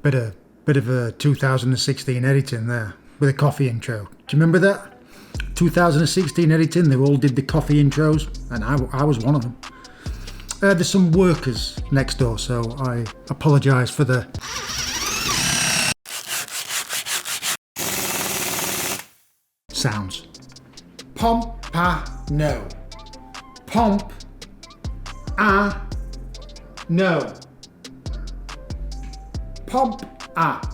Bit of a 2016 editing there with a coffee intro. Do you remember that? 2016 editing, they all did the coffee intros, and I was one of them. There's some workers next door, so I apologise for the sounds. Pompano. No.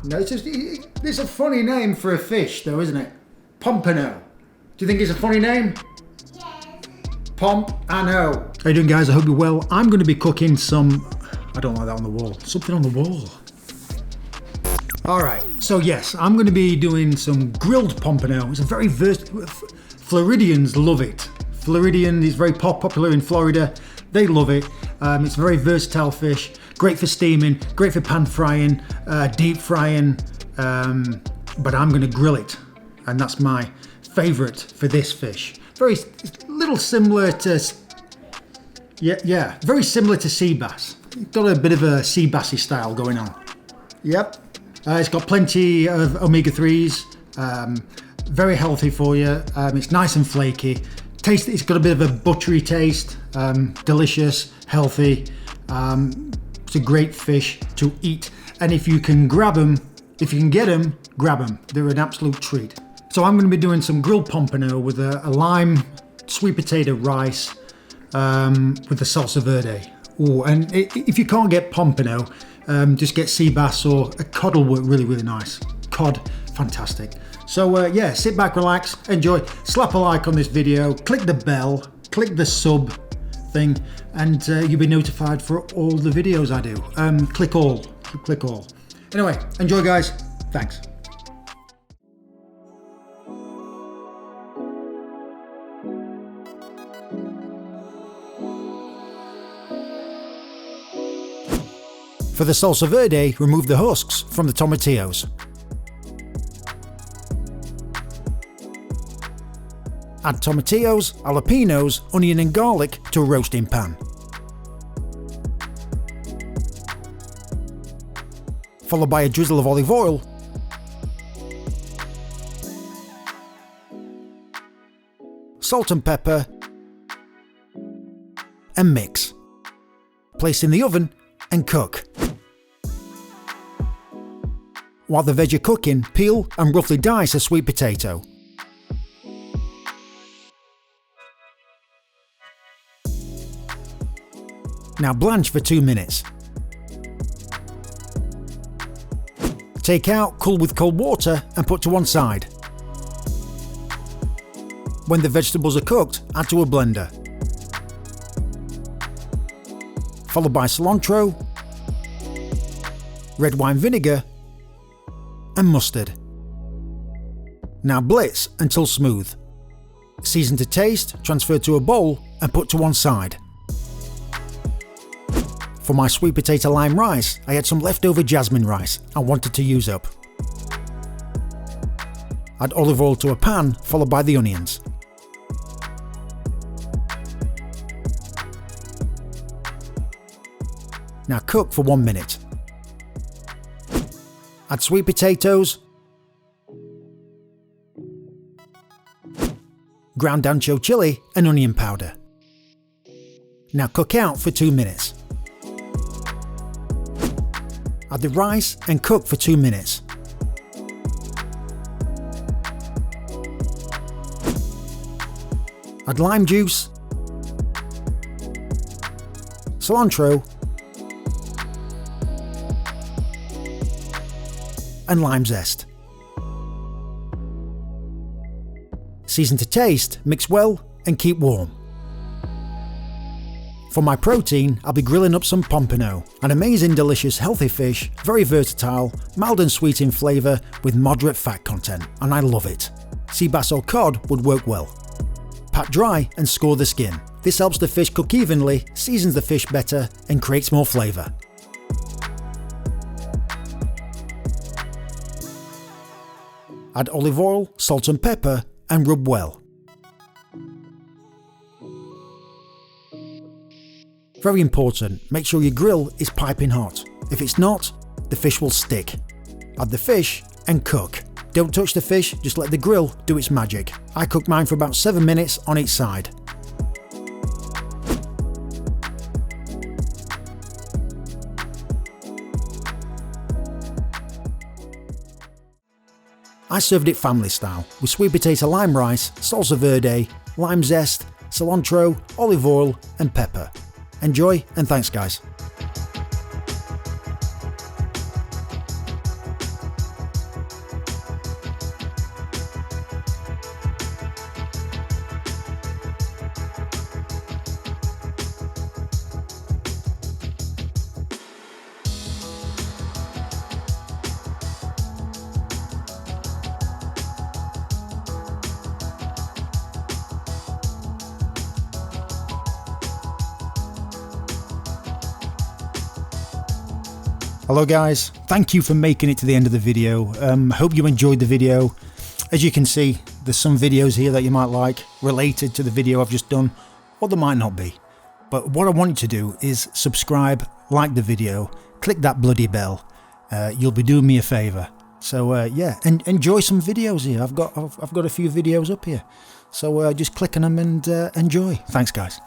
No, it's a funny name for a fish though, isn't it? Pompano. Do you think it's a funny name? Yes. Pompano. How you doing, guys? I hope you're well. I'm going to be cooking some... I don't like that on the wall. Something on the wall. Alright, so yes, I'm going to be doing some grilled pompano. It's a very Floridians love it. Floridian is very popular in Florida. They love it. It's a very versatile fish. Great for steaming, great for pan frying, deep frying. But I'm going to grill it. And that's my favourite for this fish. Very little similar to... Yeah, very similar to sea bass. It's got a bit of a sea bassy style going on. Yep. It's got plenty of omega-3s. Very healthy for you. It's nice and flaky. It's got a bit of a buttery taste. Delicious, healthy. It's a great fish to eat. And if you can grab them, if you can get them, grab them. They're an absolute treat. So I'm going to be doing some grilled pompano with a lime, sweet potato rice, with the Salsa Verde. Ooh, and if you can't get pompano, just get sea bass, or a cod will work really, really nice. Cod, fantastic. So yeah, sit back, relax, enjoy. Slap a like on this video, click the bell, click the sub thing, and you'll be notified for all the videos I do. Click all. Anyway, enjoy, guys. Thanks. For the Salsa Verde, remove the husks from the tomatillos. Add tomatillos, jalapeños, onion and garlic to a roasting pan. Followed by a drizzle of olive oil, salt and pepper, and mix. Place in the oven and cook. While the veg are cooking, peel and roughly dice a sweet potato. Now blanch for 2 minutes. Take out, cool with cold water and put to one side. When the vegetables are cooked, add to a blender. Followed by cilantro, red wine vinegar, and mustard. Now blitz until smooth. Season to taste, transfer to a bowl and put to one side. For my sweet potato lime rice, I had some leftover jasmine rice I wanted to use up. Add olive oil to a pan, followed by the onions. Now cook for 1 minute. Add sweet potatoes, ground ancho chili and onion powder. Now cook out for 2 minutes. Add the rice and cook for 2 minutes. Add lime juice, cilantro, and lime zest. Season to taste, mix well, and keep warm. For my protein, I'll be grilling up some pompano, an amazing, delicious, healthy fish, very versatile, mild and sweet in flavour, with moderate fat content, and I love it. Sea bass or cod would work well. Pat dry and score the skin. This helps the fish cook evenly, seasons the fish better, and creates more flavour. Add olive oil, salt and pepper, and rub well. Very important, make sure your grill is piping hot. If it's not, the fish will stick. Add the fish and cook. Don't touch the fish, just let the grill do its magic. I cooked mine for about 7 minutes on each side. I served it family style, with sweet potato lime rice, salsa verde, lime zest, cilantro, olive oil and pepper. Enjoy and thanks guys. Hello guys, thank you for making it to the end of the video. Hope you enjoyed the video. As you can see, there's some videos here that you might like related to the video I've just done, or there might not be. But what I want you to do is subscribe, like the video, click that bloody bell. You'll be doing me a favour. So yeah, and enjoy some videos here. I've got a few videos up here. So just click on them and enjoy. Thanks guys.